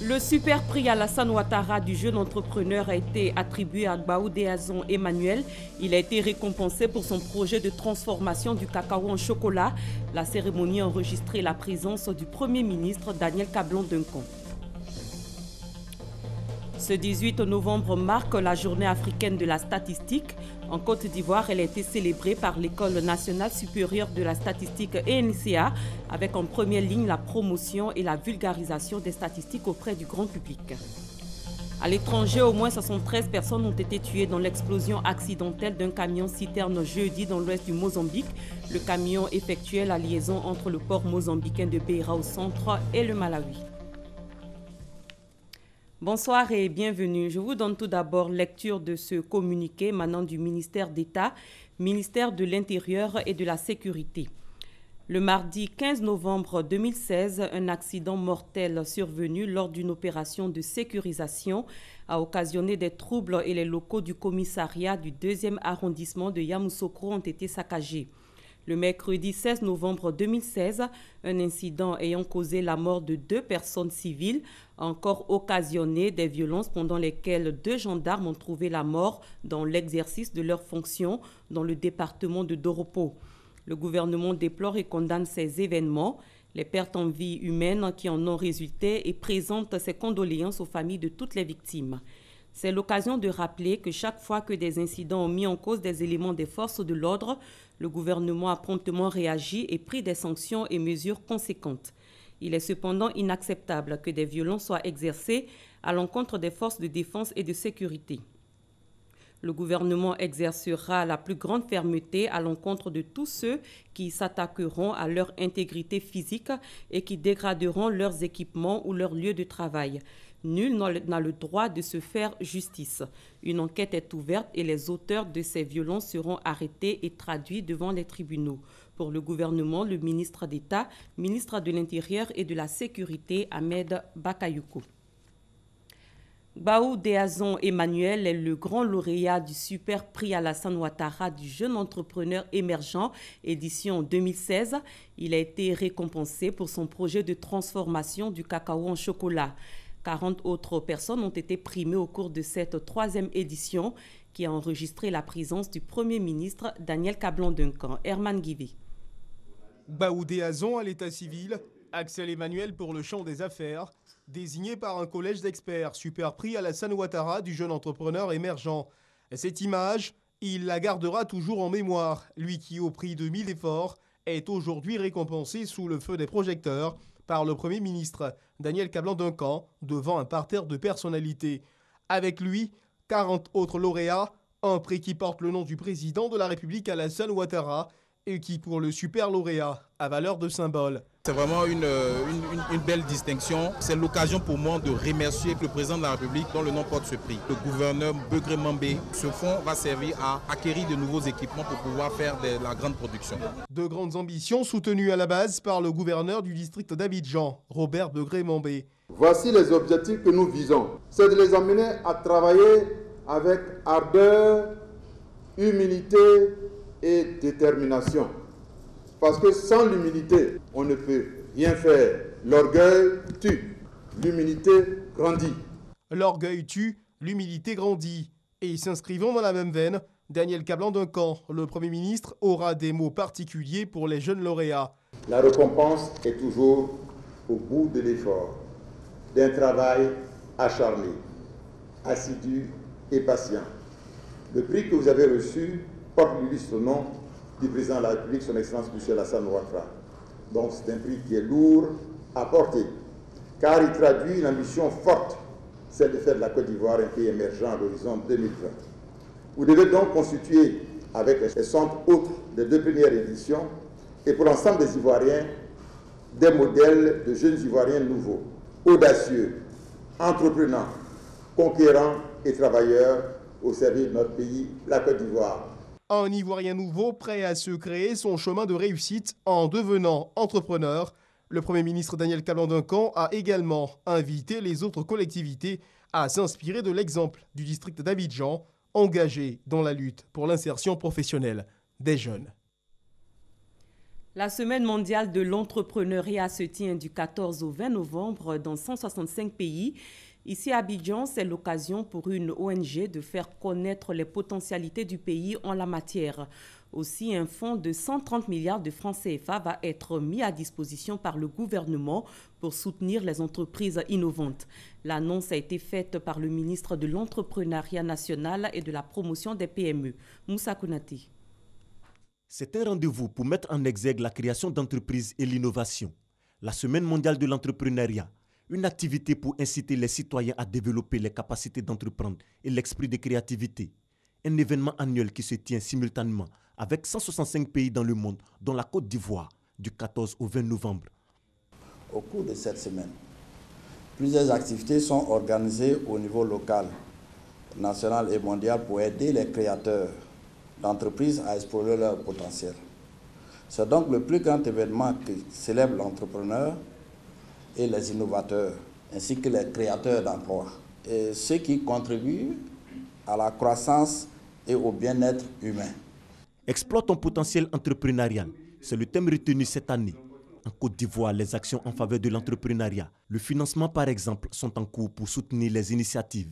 Le super prix Alassane Ouattara du jeune entrepreneur a été attribué à Gbao Déazon Emmanuel. Il a été récompensé pour son projet de transformation du cacao en chocolat. La cérémonie a enregistré la présence du Premier ministre Daniel Kablan-Duncan. Ce 18 novembre marque la journée africaine de la statistique. En Côte d'Ivoire, elle a été célébrée par l'École nationale supérieure de la statistique ENCA, avec en première ligne la promotion et la vulgarisation des statistiques auprès du grand public. À l'étranger, au moins 73 personnes ont été tuées dans l'explosion accidentelle d'un camion-citerne jeudi dans l'ouest du Mozambique. Le camion effectuait la liaison entre le port mozambicain de Beira au centre et le Malawi. Bonsoir et bienvenue. Je vous donne tout d'abord lecture de ce communiqué émanant du ministère d'État, ministère de l'Intérieur et de la Sécurité. Le mardi 15 novembre 2016, un accident mortel survenu lors d'une opération de sécurisation a occasionné des troubles et les locaux du commissariat du 2e arrondissement de Yamoussoukro ont été saccagés. Le mercredi 16 novembre 2016, un incident ayant causé la mort de 2 personnes civiles a encore occasionné des violences pendant lesquelles 2 gendarmes ont trouvé la mort dans l'exercice de leurs fonctions dans le département de Doropo. Le gouvernement déplore et condamne ces événements, les pertes en vie humaine qui en ont résulté et présente ses condoléances aux familles de toutes les victimes. C'est l'occasion de rappeler que chaque fois que des incidents ont mis en cause des éléments des forces de l'ordre, le gouvernement a promptement réagi et pris des sanctions et mesures conséquentes. Il est cependant inacceptable que des violences soient exercées à l'encontre des forces de défense et de sécurité. Le gouvernement exercera la plus grande fermeté à l'encontre de tous ceux qui s'attaqueront à leur intégrité physique et qui dégraderont leurs équipements ou leurs lieux de travail. Nul n'a le droit de se faire justice. Une enquête est ouverte et les auteurs de ces violences seront arrêtés et traduits devant les tribunaux. Pour le gouvernement, le ministre d'État, ministre de l'Intérieur et de la Sécurité, Ahmed Bakayoko. Gbao Déazon Emmanuel est le grand lauréat du super prix Alassane Ouattara du jeune entrepreneur émergent, édition 2016. Il a été récompensé pour son projet de transformation du cacao en chocolat. 40 autres personnes ont été primées au cours de cette 3e édition qui a enregistré la présence du Premier ministre Daniel Kablan-Duncan. Herman Guivé. Gbao Déazon à l'état civil, Axel Emmanuel pour le champ des affaires, désigné par un collège d'experts, super prix Alassane Ouattara du jeune entrepreneur émergent. Cette image, il la gardera toujours en mémoire, lui qui, au prix de 1000 efforts, est aujourd'hui récompensé sous le feu des projecteurs par le Premier ministre Daniel Kablan-Duncan devant un parterre de personnalités. Avec lui, 40 autres lauréats, un prix qui porte le nom du président de la République Alassane Ouattara et qui, pour le super lauréat, a valeur de symbole. C'est vraiment une belle distinction. C'est l'occasion pour moi de remercier le président de la République dont le nom porte ce prix. Le gouverneur Begré Mambé. Ce fonds va servir à acquérir de nouveaux équipements pour pouvoir faire de la grande production. De grandes ambitions soutenues à la base par le gouverneur du district d'Abidjan, Robert Begré Mambé. Voici les objectifs que nous visons. C'est de les amener à travailler avec ardeur, humilité et détermination. Parce que sans l'humilité, on ne peut rien faire. L'orgueil tue, l'humilité grandit. L'orgueil tue, l'humilité grandit. Et s'inscrivant dans la même veine, Daniel Kablan-Duncan, le Premier ministre, aura des mots particuliers pour les jeunes lauréats. La récompense est toujours au bout de l'effort, d'un travail acharné, assidu et patient. Le prix que vous avez reçu porte l'illustre nom du président de la République, son Excellence M. Alassane Ouattara. Donc c'est un prix qui est lourd à porter, car il traduit une ambition forte, celle de faire de la Côte d'Ivoire un pays émergent à l'horizon 2020. Vous devez donc constituer, avec les 60 autres des 2 premières éditions, et pour l'ensemble des Ivoiriens, des modèles de jeunes Ivoiriens nouveaux, audacieux, entreprenants, conquérants et travailleurs au service de notre pays, la Côte d'Ivoire. Un Ivoirien nouveau prêt à se créer son chemin de réussite en devenant entrepreneur. Le Premier ministre Daniel Kablan-Duncan a également invité les autres collectivités à s'inspirer de l'exemple du district d'Abidjan, engagé dans la lutte pour l'insertion professionnelle des jeunes. La Semaine mondiale de l'entrepreneuriat se tient du 14 au 20 novembre dans 165 pays. Ici à Abidjan, c'est l'occasion pour une ONG de faire connaître les potentialités du pays en la matière. Aussi, un fonds de 130 milliards de francs CFA va être mis à disposition par le gouvernement pour soutenir les entreprises innovantes. L'annonce a été faite par le ministre de l'Entrepreneuriat national et de la promotion des PME, Moussa Konaté. C'est un rendez-vous pour mettre en exergue la création d'entreprises et l'innovation. La Semaine mondiale de l'entrepreneuriat, une activité pour inciter les citoyens à développer les capacités d'entreprendre et l'esprit de créativité. Un événement annuel qui se tient simultanément avec 165 pays dans le monde, dont la Côte d'Ivoire, du 14 au 20 novembre. Au cours de cette semaine, plusieurs activités sont organisées au niveau local, national et mondial pour aider les créateurs d'entreprises à explorer leur potentiel. C'est donc le plus grand événement qui célèbre l'entrepreneur et les innovateurs, ainsi que les créateurs d'emplois, et ceux qui contribuent à la croissance et au bien-être humain. Exploite ton potentiel entrepreneurial, c'est le thème retenu cette année. En Côte d'Ivoire, les actions en faveur de l'entrepreneuriat, le financement par exemple, sont en cours pour soutenir les initiatives.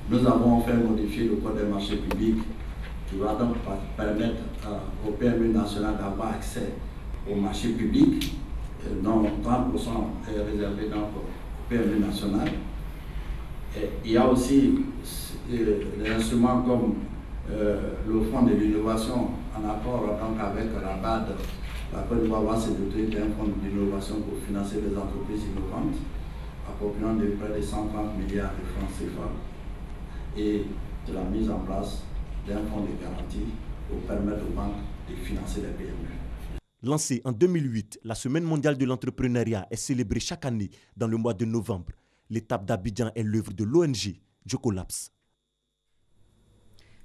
Nous avons fait modifier le code des marchés publics qui va donc permettre aux PME nationales d'avoir accès aux marchés publics, dont 30% est réservé donc aux PME nationales. Et il y a aussi des instruments comme le fonds de l'innovation en accord donc avec la BAD. La Côte d'Ivoire va se doter d'un fonds d'innovation pour financer les entreprises innovantes, appropriant de près de 130 milliards de francs CFA, et de la mise en place d'un fonds de garantie pour permettre aux banques de financer les PME. Lancée en 2008, la Semaine mondiale de l'entrepreneuriat est célébrée chaque année dans le mois de novembre. L'étape d'Abidjan est l'œuvre de l'ONG Jokolaps.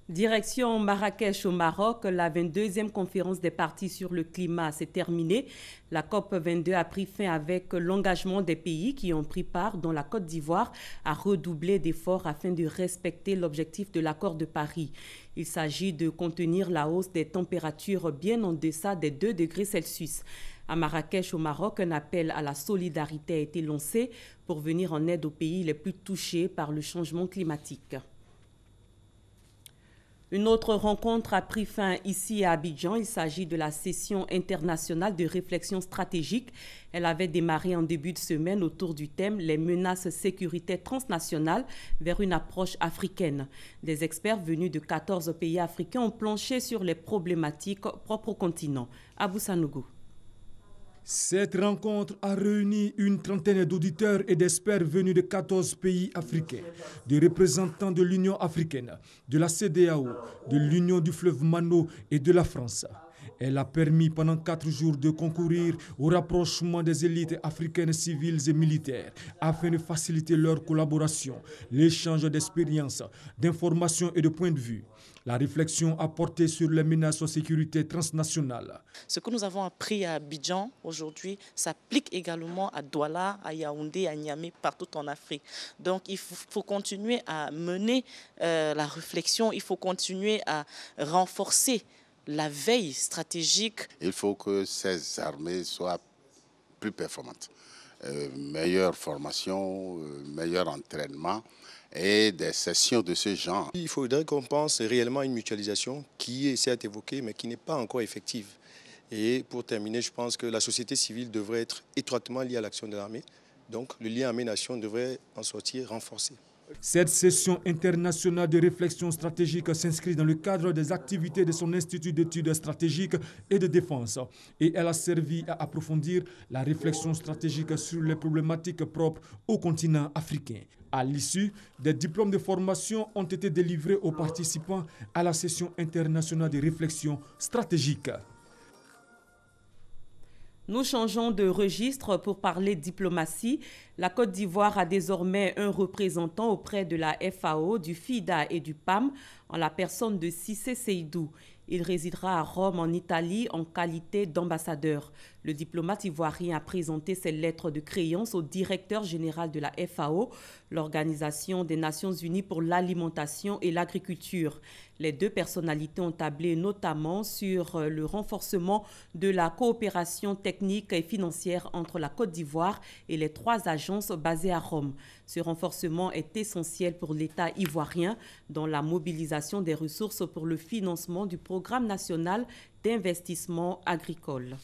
Direction Marrakech au Maroc, la 22e conférence des parties sur le climat s'est terminée. La COP22 a pris fin avec l'engagement des pays qui ont pris part, dont la Côte d'Ivoire, à redoubler d'efforts afin de respecter l'objectif de l'accord de Paris. Il s'agit de contenir la hausse des températures bien en deçà des 2 degrés Celsius. À Marrakech, au Maroc, un appel à la solidarité a été lancé pour venir en aide aux pays les plus touchés par le changement climatique. Une autre rencontre a pris fin ici à Abidjan. Il s'agit de la session internationale de réflexion stratégique. Elle avait démarré en début de semaine autour du thème « Les menaces sécuritaires transnationales vers une approche africaine ». Des experts venus de 14 pays africains ont planché sur les problématiques propres au continent. Abou Sanougou. Cette rencontre a réuni une trentaine d'auditeurs et d'experts venus de 14 pays africains, des représentants de l'Union africaine, de la CEDEAO, de l'Union du fleuve Mano et de la France. Elle a permis pendant 4 jours de concourir au rapprochement des élites africaines civiles et militaires afin de faciliter leur collaboration, l'échange d'expériences, d'informations et de points de vue. La réflexion a porté sur les menaces aux sécurités transnationales. Ce que nous avons appris à Abidjan aujourd'hui s'applique également à Douala, à Yaoundé, à Niamey, partout en Afrique. Donc il faut continuer à mener la réflexion, il faut continuer à renforcer la veille stratégique. Il faut que ces armées soient plus performantes. Meilleure formation, meilleur entraînement et des sessions de ce genre. Il faudrait qu'on pense réellement à une mutualisation qui est certes évoquée mais qui n'est pas encore effective. Et pour terminer, je pense que la société civile devrait être étroitement liée à l'action de l'armée. Donc le lien armée-nation devrait en sortir renforcé. Cette session internationale de réflexion stratégique s'inscrit dans le cadre des activités de son Institut d'études stratégiques et de défense. Et elle a servi à approfondir la réflexion stratégique sur les problématiques propres au continent africain. À l'issue, des diplômes de formation ont été délivrés aux participants à la session internationale de réflexion stratégique. Nous changeons de registre pour parler diplomatie. La Côte d'Ivoire a désormais un représentant auprès de la FAO, du FIDA et du PAM, en la personne de Cissé Seydou. Il résidera à Rome, en Italie, en qualité d'ambassadeur. Le diplomate ivoirien a présenté ses lettres de créance au directeur général de la FAO, l'Organisation des Nations Unies pour l'alimentation et l'agriculture. Les deux personnalités ont tablé notamment sur le renforcement de la coopération technique et financière entre la Côte d'Ivoire et les 3 agences basées à Rome. Ce renforcement est essentiel pour l'État ivoirien dans la mobilisation des ressources pour le financement du programme national d'investissement agricole.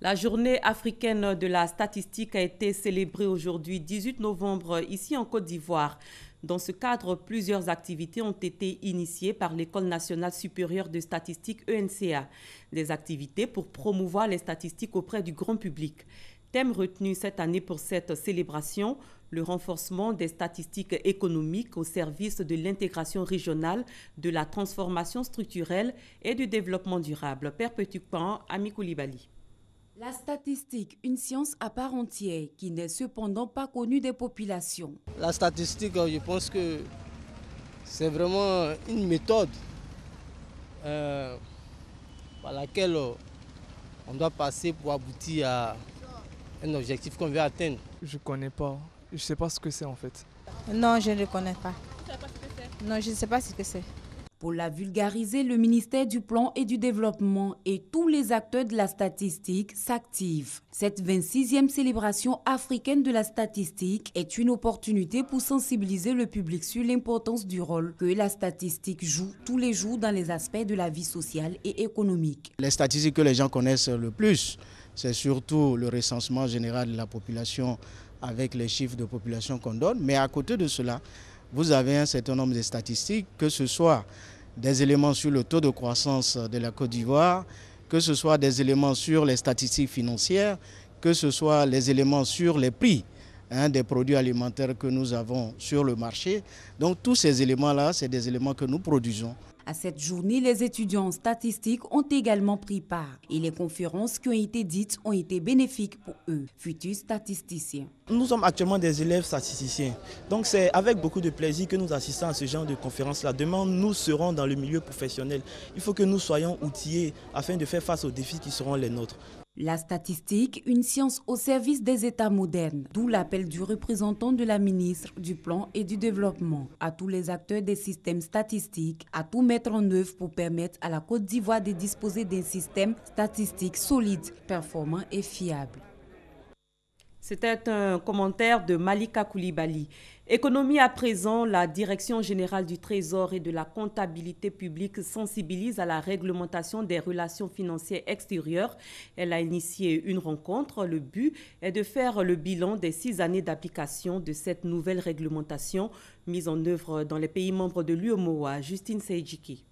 La journée africaine de la statistique a été célébrée aujourd'hui, 18 novembre, ici en Côte d'Ivoire. Dans ce cadre, plusieurs activités ont été initiées par l'École nationale supérieure de statistique ENCA. Des activités pour promouvoir les statistiques auprès du grand public. Thème retenu cette année pour cette célébration, le renforcement des statistiques économiques au service de l'intégration régionale, de la transformation structurelle et du développement durable. Perpétuant Ami Koulibaly. La statistique, une science à part entière qui n'est cependant pas connue des populations. La statistique, je pense que c'est vraiment une méthode par laquelle on doit passer pour aboutir à un objectif qu'on veut atteindre. Je ne connais pas. Je ne sais pas ce que c'est en fait. Non, je ne le connais pas. Tu ne sais pas ce que c'est? Non, je ne sais pas ce que c'est. Pour la vulgariser, le ministère du Plan et du Développement et tous les acteurs de la statistique s'activent. Cette 26e célébration africaine de la statistique est une opportunité pour sensibiliser le public sur l'importance du rôle que la statistique joue tous les jours dans les aspects de la vie sociale et économique. Les statistiques que les gens connaissent le plus, c'est surtout le recensement général de la population avec les chiffres de population qu'on donne. Mais à côté de cela, vous avez un certain nombre de statistiques, que ce soit des éléments sur le taux de croissance de la Côte d'Ivoire, que ce soit des éléments sur les statistiques financières, que ce soit les éléments sur les prix des produits alimentaires que nous avons sur le marché. Donc tous ces éléments-là, c'est des éléments que nous produisons. À cette journée, les étudiants en statistique ont également pris part et les conférences qui ont été dites ont été bénéfiques pour eux, futurs statisticiens. Nous sommes actuellement des élèves statisticiens, donc c'est avec beaucoup de plaisir que nous assistons à ce genre de conférences-là. Demain, nous serons dans le milieu professionnel. Il faut que nous soyons outillés afin de faire face aux défis qui seront les nôtres. La statistique, une science au service des États modernes, d'où l'appel du représentant de la ministre du Plan et du Développement à tous les acteurs des systèmes statistiques à tout mettre en œuvre pour permettre à la Côte d'Ivoire de disposer d'un système statistique solide, performant et fiable. C'était un commentaire de Malika Koulibaly. Économie à présent, la Direction générale du Trésor et de la comptabilité publique sensibilise à la réglementation des relations financières extérieures. Elle a initié une rencontre. Le but est de faire le bilan des 6 années d'application de cette nouvelle réglementation mise en œuvre dans les pays membres de l'UEMOA. Justine Seydjiki.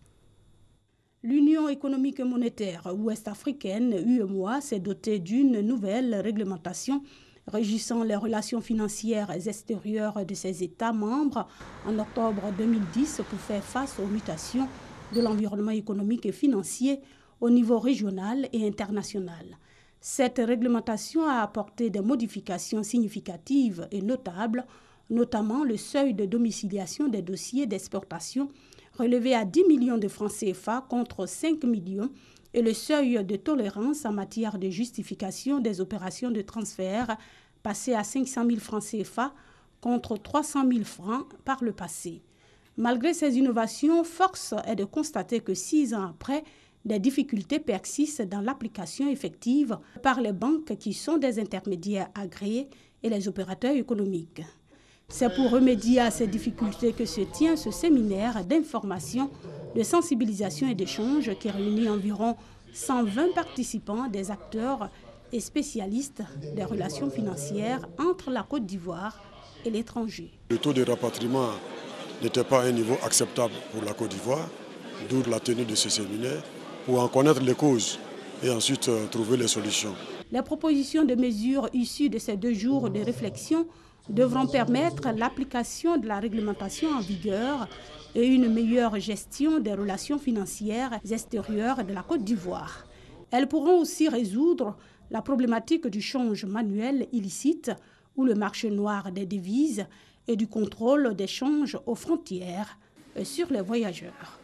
L'Union économique et monétaire ouest-africaine, UEMOA, s'est dotée d'une nouvelle réglementation régissant les relations financières extérieures de ses États membres en octobre 2010 pour faire face aux mutations de l'environnement économique et financier au niveau régional et international. Cette réglementation a apporté des modifications significatives et notables, notamment le seuil de domiciliation des dossiers d'exportation relevé à 10 millions de francs CFA contre 5 millions et le seuil de tolérance en matière de justification des opérations de transfert passé à 500 000 francs CFA contre 300 000 francs par le passé. Malgré ces innovations, force est de constater que 6 ans après, des difficultés persistent dans l'application effective par les banques qui sont des intermédiaires agréés et les opérateurs économiques. C'est pour remédier à ces difficultés que se tient ce séminaire d'information, de sensibilisation et d'échange qui réunit environ 120 participants, des acteurs et spécialistes des relations financières entre la Côte d'Ivoire et l'étranger. Le taux de rapatriement n'était pas à un niveau acceptable pour la Côte d'Ivoire, d'où la tenue de ce séminaire, pour en connaître les causes et ensuite trouver les solutions. Les propositions de mesures issues de ces 2 jours de réflexion devront permettre l'application de la réglementation en vigueur et une meilleure gestion des relations financières extérieures de la Côte d'Ivoire. Elles pourront aussi résoudre la problématique du change manuel illicite ou le marché noir des devises et du contrôle des changes aux frontières sur les voyageurs.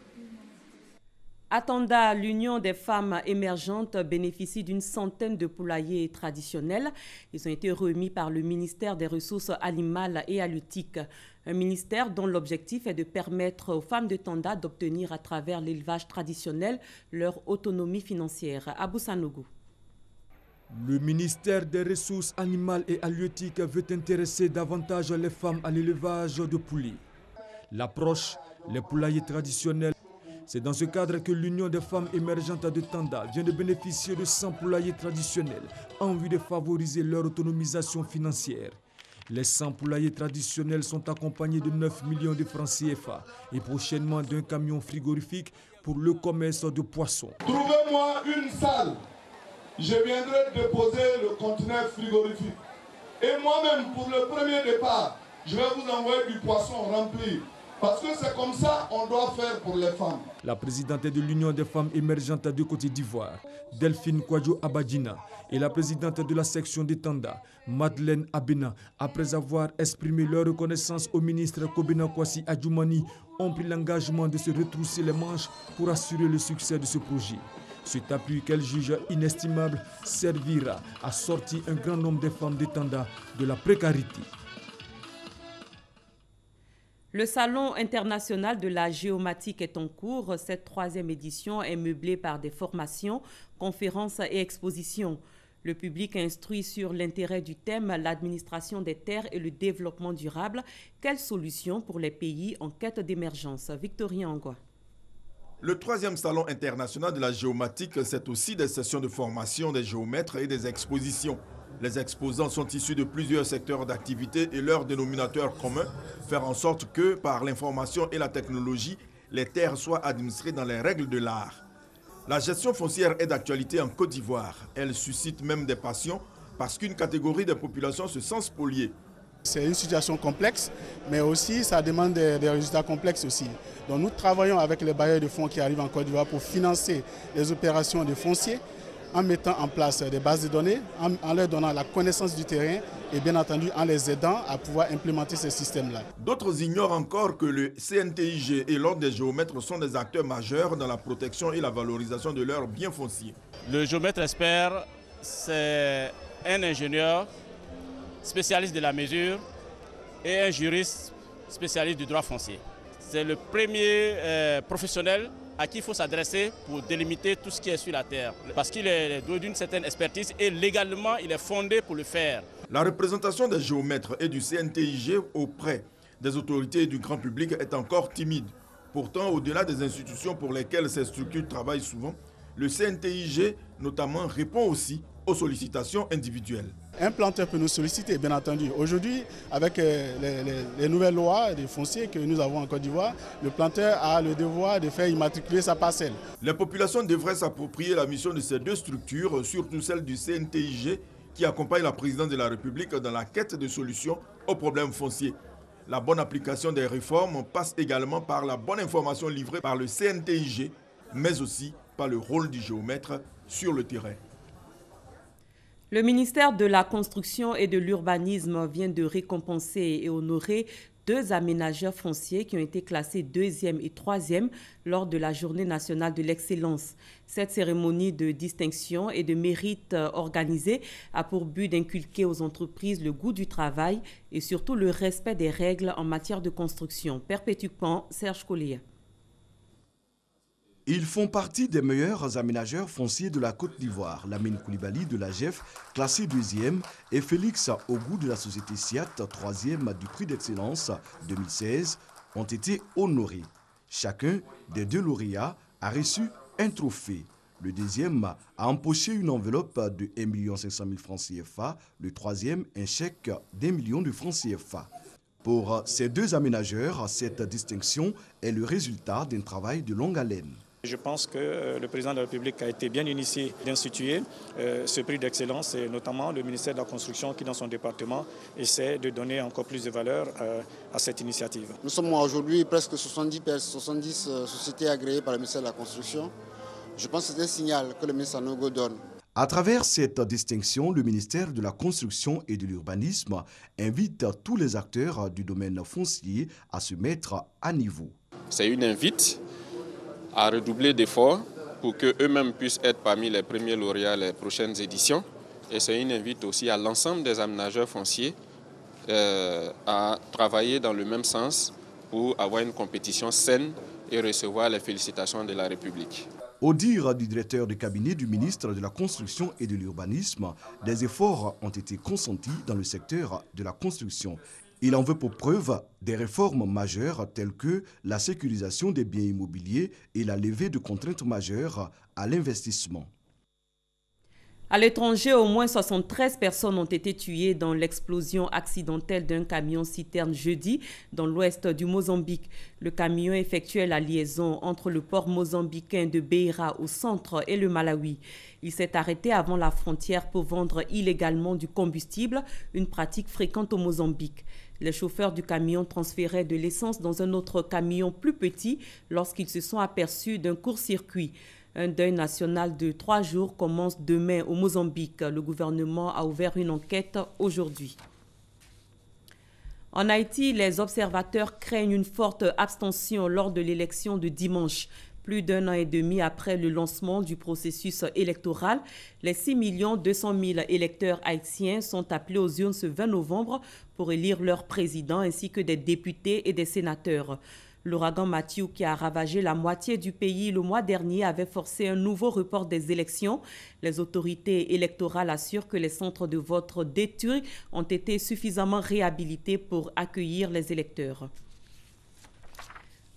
À Tanda, l'Union des femmes émergentes bénéficie d'une centaine de poulaillers traditionnels. Ils ont été remis par le ministère des Ressources animales et halieutiques. Un ministère dont l'objectif est de permettre aux femmes de Tanda d'obtenir à travers l'élevage traditionnel leur autonomie financière. Abou Sanogo. Le ministère des Ressources animales et halieutiques veut intéresser davantage les femmes à l'élevage de poulets. L'approche, les poulaillers traditionnels. C'est dans ce cadre que l'Union des femmes émergentes de Tanda vient de bénéficier de 100 poulaillers traditionnels en vue de favoriser leur autonomisation financière. Les 100 poulaillers traditionnels sont accompagnés de 9 millions de francs CFA et prochainement d'un camion frigorifique pour le commerce de poissons. Trouvez-moi une salle, je viendrai déposer le conteneur frigorifique. Et moi-même, pour le premier départ, je vais vous envoyer du poisson rempli. Parce que c'est comme ça qu'on doit faire pour les femmes. La présidente de l'Union des femmes émergentes de Côte d'Ivoire, Delphine Kwadjo Abadjina, et la présidente de la section de Tanda, Madeleine Abena, après avoir exprimé leur reconnaissance au ministre Kobena Kwasi Adjoumani, ont pris l'engagement de se retrousser les manches pour assurer le succès de ce projet. Cet appui qu'elle juge inestimable servira à sortir un grand nombre de femmes de Tanda de la précarité. Le Salon international de la géomatique est en cours. Cette 3e édition est meublée par des formations, conférences et expositions. Le public instruit sur l'intérêt du thème, l'administration des terres et le développement durable. Quelles solutions pour les pays en quête d'émergence? Victorien Angwa. Le 3e Salon international de la géomatique, c'est aussi des sessions de formation des géomètres et des expositions. Les exposants sont issus de plusieurs secteurs d'activité et leur dénominateur commun, faire en sorte que, par l'information et la technologie, les terres soient administrées dans les règles de l'art. La gestion foncière est d'actualité en Côte d'Ivoire. Elle suscite même des passions parce qu'une catégorie de population se sent spoliée. C'est une situation complexe, mais aussi ça demande des résultats complexes aussi. Donc nous travaillons avec les bailleurs de fonds qui arrivent en Côte d'Ivoire pour financer les opérations de foncier, en mettant en place des bases de données, en leur donnant la connaissance du terrain et bien entendu en les aidant à pouvoir implémenter ces systèmes-là. D'autres ignorent encore que le CNTIG et l'Ordre des géomètres sont des acteurs majeurs dans la protection et la valorisation de leurs biens fonciers. Le géomètre expert, c'est un ingénieur spécialiste de la mesure et un juriste spécialiste du droit foncier. C'est le premier professionnel à qui il faut s'adresser pour délimiter tout ce qui est sur la terre. Parce qu'il est doué d'une certaine expertise et légalement, il est fondé pour le faire. La représentation des géomètres et du CNTIG auprès des autorités et du grand public est encore timide. Pourtant, au-delà des institutions pour lesquelles ces structures travaillent souvent, le CNTIG notamment répond aussi aux sollicitations individuelles. Un planteur peut nous solliciter, bien entendu. Aujourd'hui, avec les nouvelles lois des fonciers que nous avons en Côte d'Ivoire, le planteur a le devoir de faire immatriculer sa parcelle. Les populations devraient s'approprier la mission de ces deux structures, surtout celle du CNTIG, qui accompagne la présidence de la République dans la quête de solutions aux problèmes fonciers. La bonne application des réformes passe également par la bonne information livrée par le CNTIG, mais aussi par le rôle du géomètre sur le terrain. Le ministère de la Construction et de l'Urbanisme vient de récompenser et honorer 2 aménageurs fonciers qui ont été classés 2e et 3e lors de la Journée nationale de l'excellence. Cette cérémonie de distinction et de mérite organisée a pour but d'inculquer aux entreprises le goût du travail et surtout le respect des règles en matière de construction. Perpétuquement, Serge Collier. Ils font partie des meilleurs aménageurs fonciers de la Côte d'Ivoire. Lamine Koulibaly de la GEF, classé 2e, et Félix Ogou de la société SIAT, 3e du prix d'excellence 2016, ont été honorés. Chacun des 2 lauréats a reçu un trophée. Le 2e a empoché une enveloppe de 1 500 000 francs CFA, le 3e un chèque d'1 million de francs CFA. Pour ces 2 aménageurs, cette distinction est le résultat d'un travail de longue haleine. Je pense que le président de la République a été bien initié d'instituer ce prix d'excellence et notamment le ministère de la Construction qui, dans son département, essaie de donner encore plus de valeur à cette initiative. Nous sommes aujourd'hui presque 70 sociétés agréées par le ministère de la Construction. Je pense que c'est un signal que le ministre Sanogo donne. À travers cette distinction, le ministère de la Construction et de l'Urbanisme invite tous les acteurs du domaine foncier à se mettre à niveau. C'est une invite à redoubler d'efforts pour qu'eux-mêmes puissent être parmi les premiers lauréats les prochaines éditions. Et c'est une invite aussi à l'ensemble des aménageurs fonciers à travailler dans le même sens pour avoir une compétition saine et recevoir les félicitations de la République. Au dire du directeur de cabinet du ministre de la Construction et de l'Urbanisme, des efforts ont été consentis dans le secteur de la construction. Il en veut pour preuve des réformes majeures telles que la sécurisation des biens immobiliers et la levée de contraintes majeures à l'investissement. À l'étranger, au moins 73 personnes ont été tuées dans l'explosion accidentelle d'un camion-citerne jeudi dans l'ouest du Mozambique. Le camion effectuait la liaison entre le port mozambicain de Beira au centre et le Malawi. Il s'est arrêté avant la frontière pour vendre illégalement du combustible, une pratique fréquente au Mozambique. Les chauffeurs du camion transféraient de l'essence dans un autre camion plus petit lorsqu'ils se sont aperçus d'un court-circuit. Un deuil national de 3 jours commence demain au Mozambique. Le gouvernement a ouvert une enquête aujourd'hui. En Haïti, les observateurs craignent une forte abstention lors de l'élection de dimanche. Plus d'1 an et demi après le lancement du processus électoral, les 6 200 000 électeurs haïtiens sont appelés aux urnes ce 20 novembre pour élire leur président ainsi que des députés et des sénateurs. L'ouragan Matthew, qui a ravagé la moitié du pays le mois dernier, avait forcé un nouveau report des élections. Les autorités électorales assurent que les centres de vote détruits ont été suffisamment réhabilités pour accueillir les électeurs.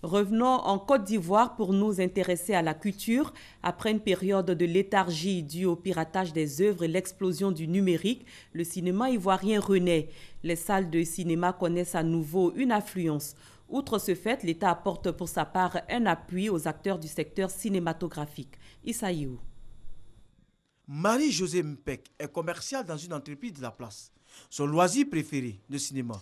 Revenons en Côte d'Ivoire pour nous intéresser à la culture. Après une période de léthargie due au piratage des œuvres et l'explosion du numérique, le cinéma ivoirien renaît. Les salles de cinéma connaissent à nouveau une affluence. Outre ce fait, l'État apporte pour sa part un appui aux acteurs du secteur cinématographique. Issaïou. Marie-Josée Mpek est commerciale dans une entreprise de la place. Son loisir préféré, le cinéma.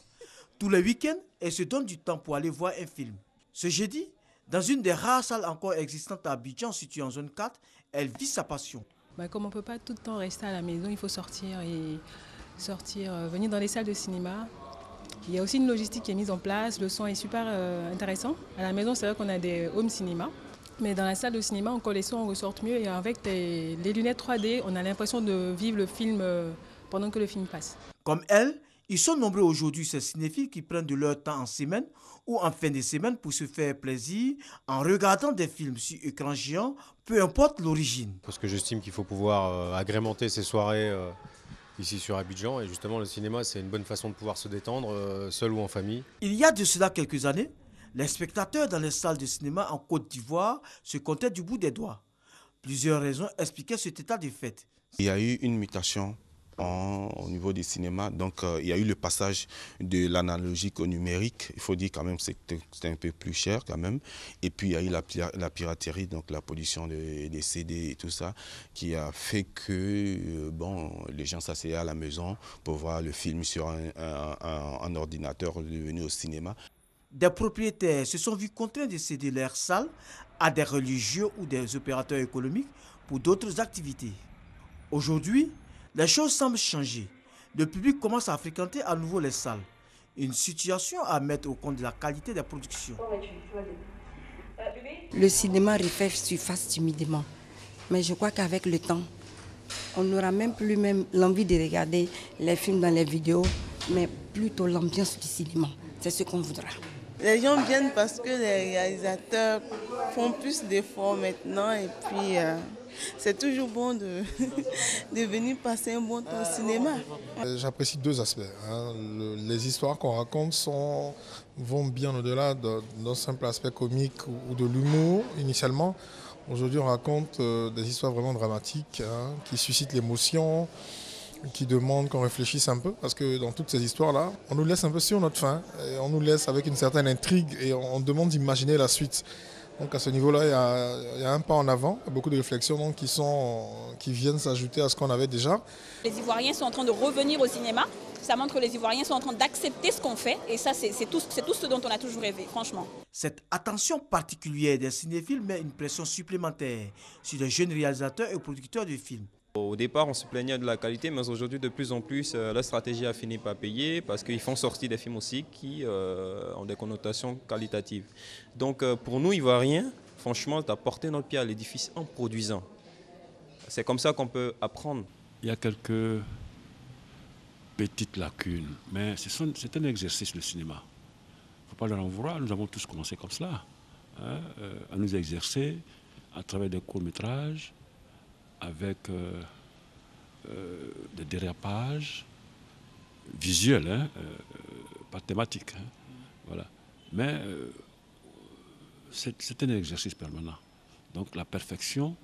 Tous les week-ends, elle se donne du temps pour aller voir un film. Ce jeudi, dans une des rares salles encore existantes à Abidjan, située en zone 4, elle vit sa passion. Comme on ne peut pas tout le temps rester à la maison, il faut sortir, venir dans les salles de cinéma. Il y a aussi une logistique qui est mise en place, le son est super intéressant. À la maison, c'est vrai qu'on a des home cinéma, mais dans la salle de cinéma, encore les sons ressortent mieux et avec les lunettes 3D, on a l'impression de vivre le film pendant que le film passe. Comme elle, ils sont nombreux aujourd'hui, ces cinéphiles qui prennent de leur temps en semaine ou en fin de semaine pour se faire plaisir en regardant des films sur écran géant, peu importe l'origine. Parce que j'estime qu'il faut pouvoir agrémenter ces soirées ici sur Abidjan et justement le cinéma c'est une bonne façon de pouvoir se détendre, seul ou en famille. Il y a de cela quelques années, les spectateurs dans les salles de cinéma en Côte d'Ivoire se comptaient du bout des doigts. Plusieurs raisons expliquaient cet état de fait. Il y a eu une mutation au niveau des cinémas, donc il y a eu le passage de l'analogique au numérique. Il faut dire quand même que c'était un peu plus cher quand même. Et puis il y a eu la piraterie, donc la pollution des CD et tout ça, qui a fait que les gens s'asseyaient à la maison pour voir le film sur un ordinateur devenu au cinéma. Des propriétaires se sont vus contraints de céder leurs salles à des religieux ou des opérateurs économiques pour d'autres activités. Aujourd'hui, les choses semblent changer. Le public commence à fréquenter à nouveau les salles. Une situation à mettre au compte de la qualité des productions. Le cinéma refait surface timidement. Mais je crois qu'avec le temps, on n'aura même plus l'envie de regarder les films dans les vidéos, mais plutôt l'ambiance du cinéma. C'est ce qu'on voudra. Les gens viennent parce que les réalisateurs font plus d'efforts maintenant et puis c'est toujours bon de venir passer un bon temps au cinéma. J'apprécie deux aspects. Les histoires qu'on raconte vont bien au-delà d'un simple aspect comique ou de l'humour initialement. Aujourd'hui, on raconte des histoires vraiment dramatiques qui suscitent l'émotion, qui demandent qu'on réfléchisse un peu, parce que dans toutes ces histoires-là, on nous laisse un peu sur notre faim, et on nous laisse avec une certaine intrigue et on demande d'imaginer la suite. Donc à ce niveau-là, il y a un pas en avant, beaucoup de réflexions donc, qui viennent s'ajouter à ce qu'on avait déjà. Les Ivoiriens sont en train de revenir au cinéma, ça montre que les Ivoiriens sont en train d'accepter ce qu'on fait et ça c'est tout ce dont on a toujours rêvé, franchement. Cette attention particulière des cinéphiles met une pression supplémentaire sur les jeunes réalisateurs et producteurs de films. Au départ, on se plaignait de la qualité, mais aujourd'hui, de plus en plus, la stratégie a fini par payer parce qu'ils font sortir des films aussi qui ont des connotations qualitatives. Donc, pour nous, Ivoiriens, franchement, d'apporter notre pierre à l'édifice en produisant. C'est comme ça qu'on peut apprendre. Il y a quelques petites lacunes, mais c'est un exercice de cinéma. Il ne faut pas leur en vouloir, nous avons tous commencé comme cela, à nous exercer à travers des courts-métrages, avec des dérapages visuels, pas thématiques. Voilà. Mais c'est un exercice permanent. Donc la perfection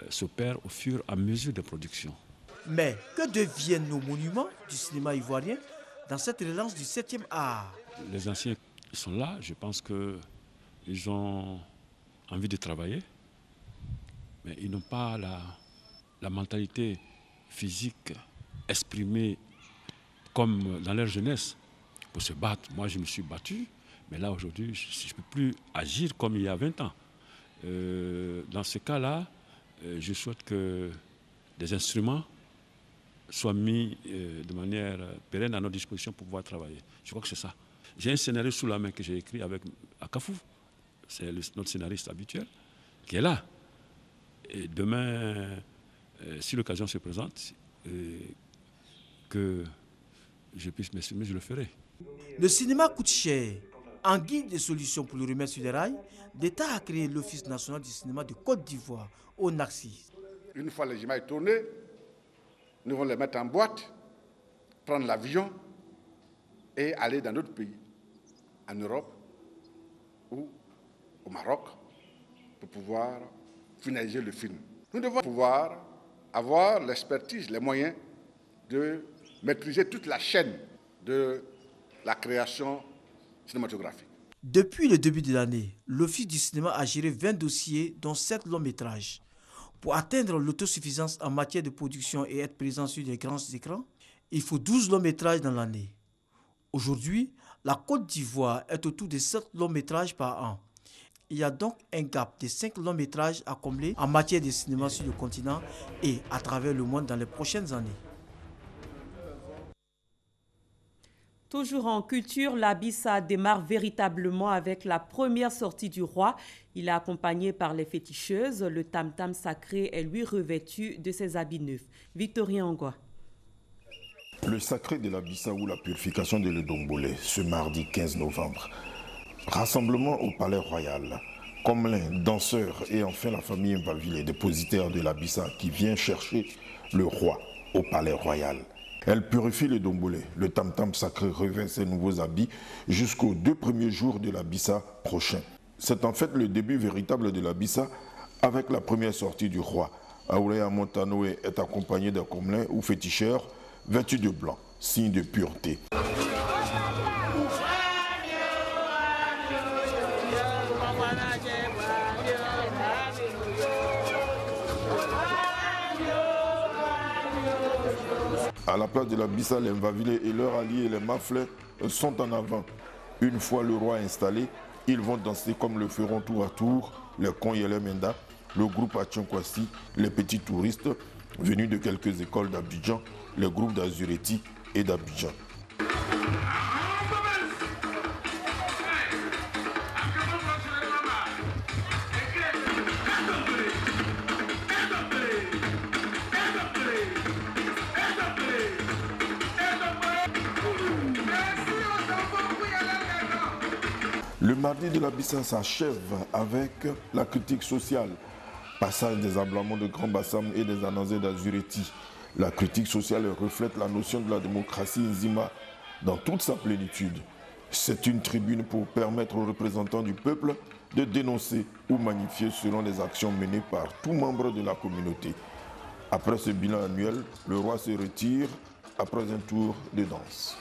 s'opère au fur et à mesure des productions. Mais que deviennent nos monuments du cinéma ivoirien dans cette relance du 7e art? Les anciens sont là, je pense qu'ils ont envie de travailler, mais ils n'ont pas la mentalité physique exprimée comme dans leur jeunesse pour se battre. Moi, je me suis battu, mais là, aujourd'hui, je ne peux plus agir comme il y a 20 ans. Dans ce cas-là, je souhaite que des instruments soient mis de manière pérenne à notre disposition pour pouvoir travailler. Je crois que c'est ça. J'ai un scénario sous la main que j'ai écrit avec Akafou. C'est notre scénariste habituel qui est là. Et demain, si l'occasion se présente, que je puisse m'exprimer, je le ferai. Le cinéma coûte cher. En guide des solutions pour le remettre sur les rails, l'État a créé l'Office national du cinéma de Côte d'Ivoire, au NACSI. Une fois le cinéma est tourné, nous allons les mettre en boîte, prendre l'avion et aller dans d'autres pays, en Europe ou au Maroc, pour pouvoir finaliser le film. Nous devons pouvoir avoir l'expertise, les moyens de maîtriser toute la chaîne de la création cinématographique. Depuis le début de l'année, l'Office du cinéma a géré 20 dossiers, dont 7 longs métrages. Pour atteindre l'autosuffisance en matière de production et être présent sur les grands écrans, il faut 12 longs métrages dans l'année. Aujourd'hui, la Côte d'Ivoire est autour de 7 longs métrages par an. Il y a donc un gap de 5 longs métrages à combler en matière de cinéma sur le continent et à travers le monde dans les prochaines années. Toujours en culture, la Bissa démarre véritablement avec la première sortie du roi. Il est accompagné par les féticheuses. Le tam-tam sacré est lui revêtu de ses habits neufs. Victorien Angwa. Le sacré de la Bissa ou la purification de l'Edombolé, ce mardi 15 novembre. Rassemblement au Palais Royal. Comelin, danseurs et enfin la famille Mbavile, dépositaire de la Bissa qui vient chercher le roi au Palais Royal. Elle purifie le dombolé. Le tam-tam sacré revêt ses nouveaux habits jusqu'aux 2 premiers jours de la Bissa prochain. C'est en fait le début véritable de la Bissa avec la première sortie du roi. Aourea Montanoé est accompagné d'un comelin ou féticheur vêtu de blanc, signe de pureté. À la place de la Bissa, les Mvavilés et leurs alliés, les Maflets, sont en avant. Une fois le roi installé, ils vont danser comme le feront tour à tour les Konyele Menda, le groupe Atchankwasi, les petits touristes venus de quelques écoles d'Abidjan, les groupes d'Azureti et d'Abidjan. Le mardi de la Bissa s'achève avec la critique sociale. Passage des emblaments de Grand Bassam et des anazés d'Azureti. La critique sociale reflète la notion de la démocratie nzima dans toute sa plénitude. C'est une tribune pour permettre aux représentants du peuple de dénoncer ou magnifier selon les actions menées par tout membre de la communauté. Après ce bilan annuel, le roi se retire après un tour de danse.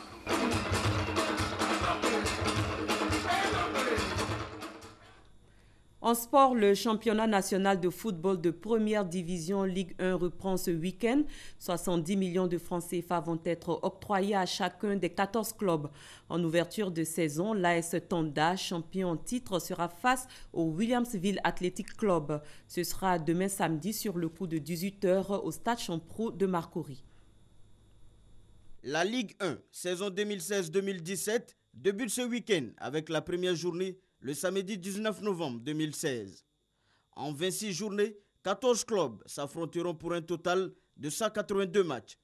En sport, le championnat national de football de première division Ligue 1 reprend ce week-end. 70 millions de francs CFA vont être octroyés à chacun des 14 clubs. En ouverture de saison, l'AS Tonda, champion en titre, sera face au Williamsville Athletic Club. Ce sera demain samedi sur le coup de 18h au stade Champrou de Marcory. La Ligue 1, saison 2016-2017, débute ce week-end avec la première journée le samedi 19 novembre 2016. En 26 journées, 14 clubs s'affronteront pour un total de 182 matchs.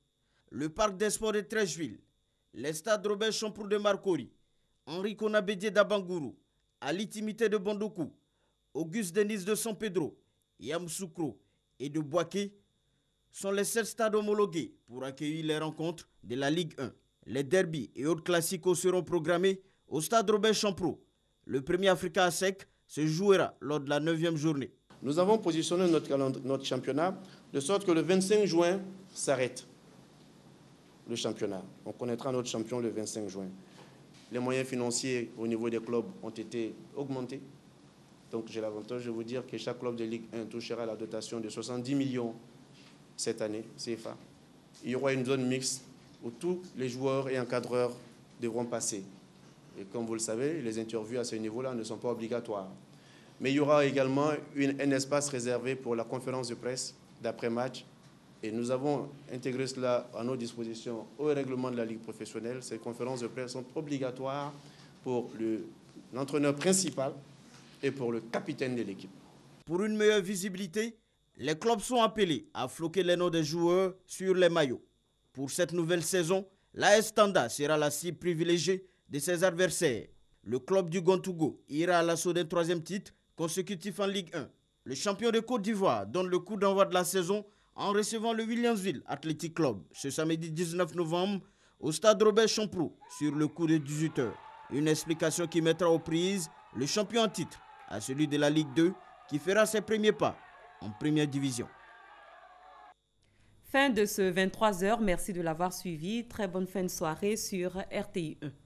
Le parc des sports de Treichville, les stades Robert Champrou de Marcory, Henri Konabédié d'Abangourou, à l'intimité de Bondoukou, Auguste Denis de San Pedro, Yamoussoukro et de Boaké sont les 7 stades homologués pour accueillir les rencontres de la Ligue 1. Les derbys et autres classicos seront programmés au stade Robert Champrou. Le premier Africa à sec se jouera lors de la 9e journée. Nous avons positionné notre championnat de sorte que le 25 juin s'arrête le championnat. On connaîtra notre champion le 25 juin. Les moyens financiers au niveau des clubs ont été augmentés. Donc j'ai l'avantage de vous dire que chaque club de Ligue 1 touchera la dotation de 70 millions cette année, CFA. Il y aura une zone mixte où tous les joueurs et encadreurs devront passer. Et comme vous le savez, les interviews à ce niveau-là ne sont pas obligatoires. Mais il y aura également un espace réservé pour la conférence de presse d'après-match. Et nous avons intégré cela à nos dispositions au règlement de la Ligue professionnelle. Ces conférences de presse sont obligatoires pour l'entraîneur principal et pour le capitaine de l'équipe. Pour une meilleure visibilité, les clubs sont appelés à floquer les noms des joueurs sur les maillots. Pour cette nouvelle saison, l'AS Standa sera la cible privilégiée de ses adversaires. Le club du Gontougo ira à l'assaut d'un 3e titre consécutif en Ligue 1. Le champion de Côte d'Ivoire donne le coup d'envoi de la saison en recevant le Williamsville Athletic Club ce samedi 19 novembre au stade Robert Champrou sur le coup de 18h. Une explication qui mettra aux prises le champion en titre à celui de la Ligue 2 qui fera ses premiers pas en première division. Fin de ce 23h, merci de l'avoir suivi. Très bonne fin de soirée sur RTI 1.